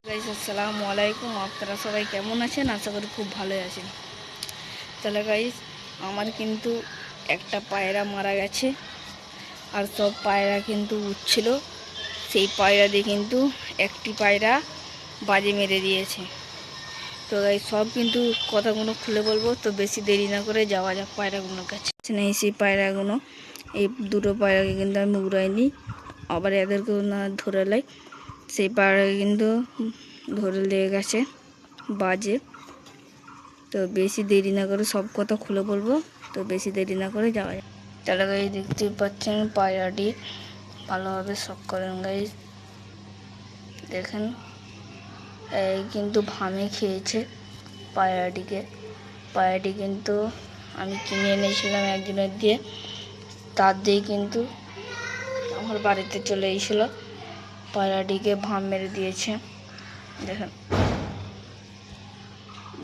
Guys আসসালামু আলাইকুম। আপনারা সবাই কেমন আছেন? আশা করি খুব ভালোই আছেন। তাহলে গাইস, আমার কিন্তু একটা পায়রা মারা গেছে, আর সব পায়রা কিন্তু উঠছিল। সেই পায়রা দিয়ে কিন্তু একটি পায়রা বাজে মেরে দিয়েছে। তো গাইস, সব কিন্তু কথাগুলো খুলে বলবো, তো বেশি দেরি না করে যাওয়া যাক পায়রাগুলোর কাছে। নেই সেই পায়রাগুলো, এই দুটো পায়রাকে কিন্তু আমি উড়াইনি, আবার এদেরকেও না ধরে লাই। সেই পায়রাকে কিন্তু ধরে লেগে গেছে বাজে। তো বেশি দেরি না করে সব কথা খুলে বলবো, তো বেশি দেরি না করে যাওয়া যায়। তাহলে গাইস, দেখতে পাচ্ছেন পায়রাটি ভালোভাবে শখ করেন গাইস। দেখেন, এই কিন্তু ভামে খেয়েছে পায়রাটি কিন্তু আমি কিনে এনেছিলাম একজনের দিয়ে, তার দিয়ে কিন্তু আমার বাড়িতে চলে এসেছিল। পায়রাটিকে ভাম মেরে দিয়েছে। দেখেন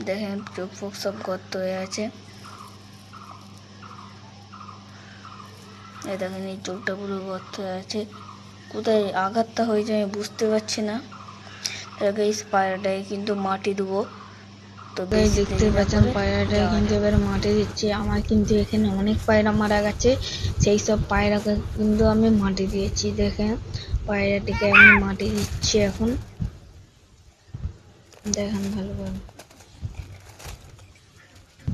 দেখেন চোখ ফোক সব গর্ত হয়ে আছে। এই দেখেন, এই চোখটা পুরো গর্ত হয়ে আছে। কোথায় আঘাতটা হয়েছে আমি বুঝতে পারছি না। এই পায়রাটাকে কিন্তু মাটি দেবো। তো দেখতে পাচ্ছেন পায়রাটা কিন্তু এবার মাটি দিচ্ছি। আমার কিন্তু এখানে অনেক পায়রা মারা গেছে, সেই সব পায়রাকে কিন্তু আমি মাটি দিয়েছি। দেখেন পায়রাটিকে আমি মাটি দিচ্ছি এখন। দেখেন ভালোভাবে,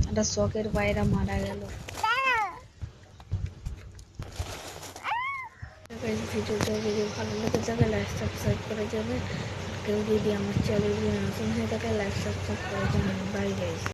একটা শখের পায়রা মারা গেল। ভিডিওটা যদি ভালো লেগে থাকে লাইক সাবস্ক্রাইব করে যাবেন। কেউ যদি আমার চ্যানেল নতুন হয়ে থাকে লাইক সাবস্ক্রাইব করে যাবেন। Bye guys.